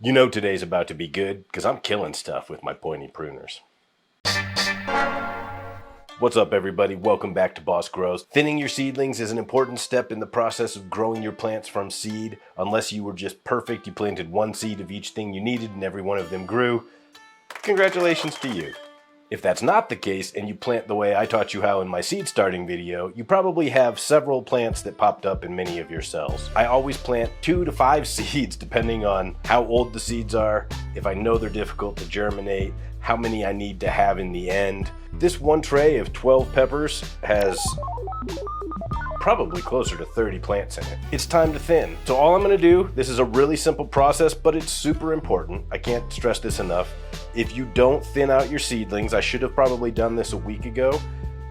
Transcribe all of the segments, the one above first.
You know today's about to be good because I'm killing stuff with my pointy pruners. What's up, everybody? Welcome back to Boss Grows. Thinning your seedlings is an important step in the process of growing your plants from seed. Unless you were just perfect, you planted one seed of each thing you needed and every one of them grew. Congratulations to you. If that's not the case and you plant the way I taught you how in my seed starting video, you probably have several plants that popped up in many of your cells. I always plant 2 to 5 seeds depending on how old the seeds are, if I know they're difficult to germinate, how many I need to have in the end. This one tray of 12 peppers has probably closer to 30 plants in it. It's time to thin. So all I'm gonna do, this is a really simple process, but it's super important. I can't stress this enough. If you don't thin out your seedlings, I should have probably done this a week ago,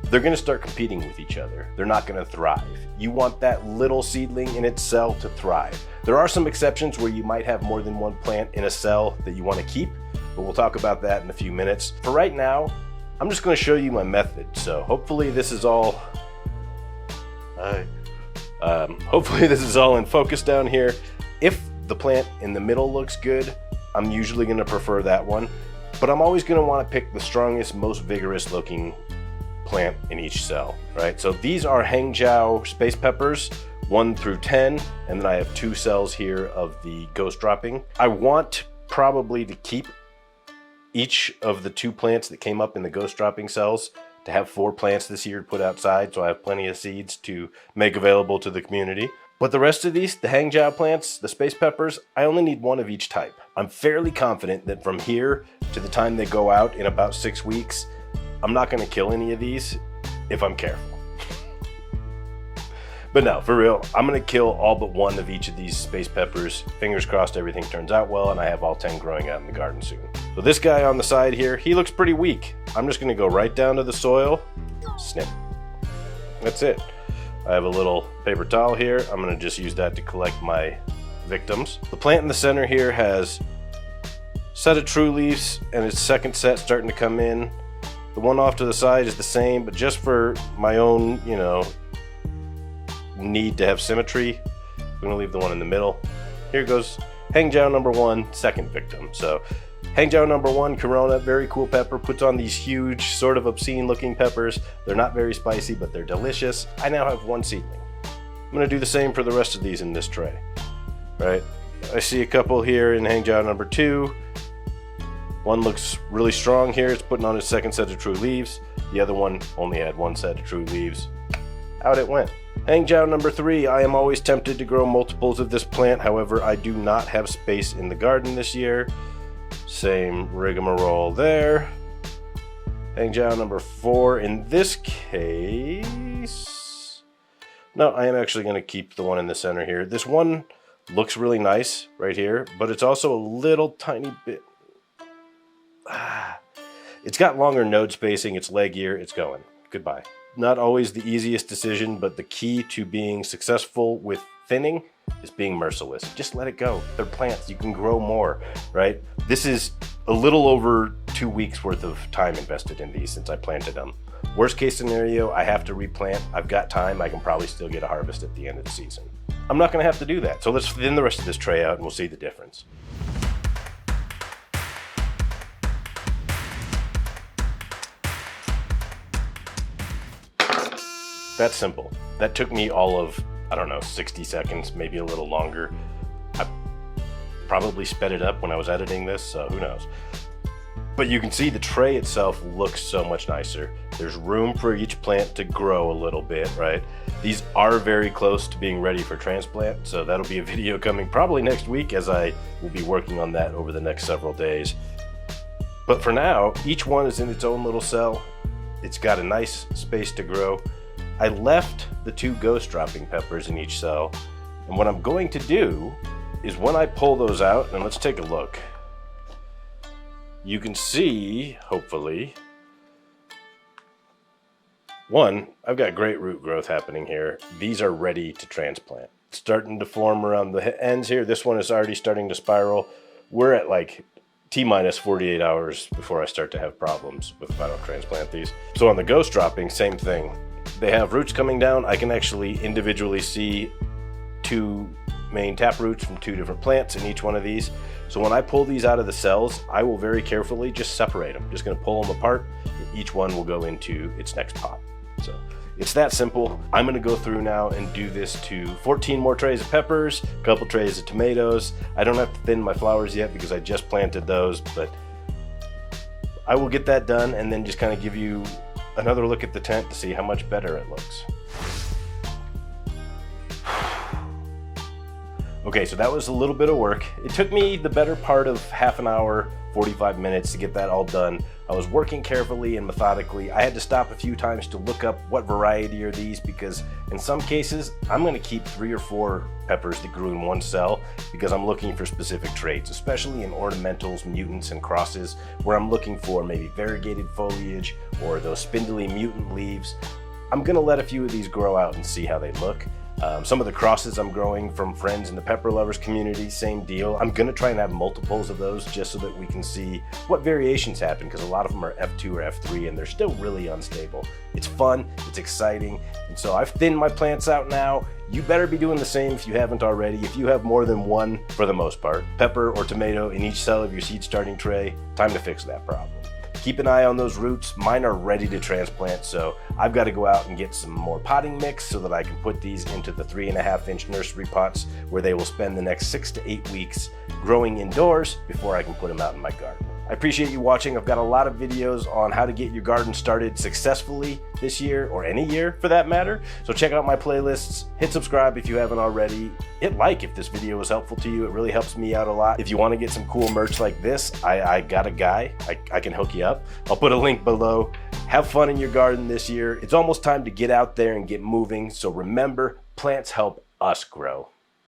they're gonna start competing with each other. They're not gonna thrive. You want that little seedling in its cell to thrive. There are some exceptions where you might have more than one plant in a cell that you wanna keep, but we'll talk about that in a few minutes. For right now, I'm just gonna show you my method. So hopefully this is all in focus down here. If the plant in the middle looks good, I'm usually gonna prefer that one, but I'm always gonna wanna pick the strongest, most vigorous looking plant in each cell, right? So these are Hangzhou space peppers, 1 through 10, and then I have 2 cells here of the ghost dropping. I want probably to keep each of the 2 plants that came up in the ghost dropping cells to have 4 plants this year to put outside, so I have plenty of seeds to make available to the community. But the rest of these, the Hangzhou plants, the space peppers, I only need 1 of each type. I'm fairly confident that from here to the time they go out in about 6 weeks, I'm not gonna kill any of these if I'm careful. But no, for real, I'm gonna kill all but 1 of each of these space peppers. Fingers crossed everything turns out well and I have all 10 growing out in the garden soon. So this guy on the side here, he looks pretty weak. I'm just gonna go right down to the soil, snip. That's it. I have a little paper towel here. I'm gonna just use that to collect my victims. The plant in the center here has set of true leaves and its second set starting to come in. The one off to the side is the same, but just for my own, need to have symmetry, I'm gonna leave the one in the middle. Here goes Hangzhou number 1, second victim. So Hangzhou number 1, Corona, very cool pepper, puts on these huge, sort of obscene looking peppers. They're not very spicy, but they're delicious. I now have 1 seedling. I'm gonna do the same for the rest of these in this tray, right? I see a couple here in Hangzhou number 2. One looks really strong here. It's putting on its second set of true leaves. The other one only had 1 set of true leaves. Out it went. Hangzhou number 3, I am always tempted to grow multiples of this plant. However, I do not have space in the garden this year. Same rigmarole there. Hangzhou number 4, in this case, no, I am actually going to keep the one in the center here. This one looks really nice right here, but it's also a little tiny bit, it's got longer node spacing, it's leggier, it's going. Goodbye. Not always the easiest decision, but the key to being successful with thinning is being merciless. Just let it go. They're plants. You can grow more, right? This is a little over 2 weeks worth of time invested in these since I planted them. Worst case scenario, I have to replant. I've got time. I can probably still get a harvest at the end of the season. I'm not going to have to do that. So let's thin the rest of this tray out and we'll see the difference. That's simple. That took me all of, 60 seconds, maybe a little longer. I probably sped it up when I was editing this, so who knows. But you can see the tray itself looks so much nicer. There's room for each plant to grow a little bit, right? These are very close to being ready for transplant, so that'll be a video coming probably next week as I will be working on that over the next several days. But for now, each one is in its own little cell. It's got a nice space to grow. I left the 2 ghost dropping peppers in each cell, and what I'm going to do is when I pull those out, and let's take a look, you can see, hopefully, 1, I've got great root growth happening here. These are ready to transplant. It's starting to form around the ends here. This one is already starting to spiral. We're at like T-minus 48 hours before I start to have problems with if I don't transplant these. So on the ghost dropping, same thing. They have roots coming down. I can actually individually see 2 main tap roots from 2 different plants in each one of these. So when I pull these out of the cells, I will very carefully just separate them. Just gonna pull them apart. Each one will go into its next pot. So it's that simple. I'm gonna go through now and do this to 14 more trays of peppers, a couple trays of tomatoes. I don't have to thin my flowers yet because I just planted those, but I will get that done and then just kind of give you another look at the tent to see how much better it looks. Okay, so that was a little bit of work. It took me the better part of half an hour, 45 minutes to get that all done. I was working carefully and methodically. I had to stop a few times to look up what variety are these, because in some cases, I'm gonna keep 3 or 4 peppers that grew in one cell because I'm looking for specific traits, especially in ornamentals, mutants, and crosses, where I'm looking for maybe variegated foliage or those spindly mutant leaves. I'm gonna let a few of these grow out and see how they look. Some of the crosses I'm growing from friends in the pepper lovers community, same deal. I'm gonna try and have multiples of those just so that we can see what variations happen, because a lot of them are F2 or F3 and they're still really unstable. It's fun, it's exciting, and so I've thinned my plants out now. You better be doing the same if you haven't already. If you have more than one, for the most part, pepper or tomato in each cell of your seed starting tray, time to fix that problem. Keep an eye on those roots. Mine are ready to transplant, so I've got to go out and get some more potting mix so that I can put these into the 3.5-inch nursery pots where they will spend the next 6 to 8 weeks growing indoors before I can put them out in my garden. I appreciate you watching. I've got a lot of videos on how to get your garden started successfully this year, or any year for that matter. So check out my playlists, hit subscribe if you haven't already, hit like if this video was helpful to you. It really helps me out a lot. If you want to get some cool merch like this, I got a guy, I can hook you up. I'll put a link below. Have fun in your garden this year. It's almost time to get out there and get moving. So remember, plants help us grow.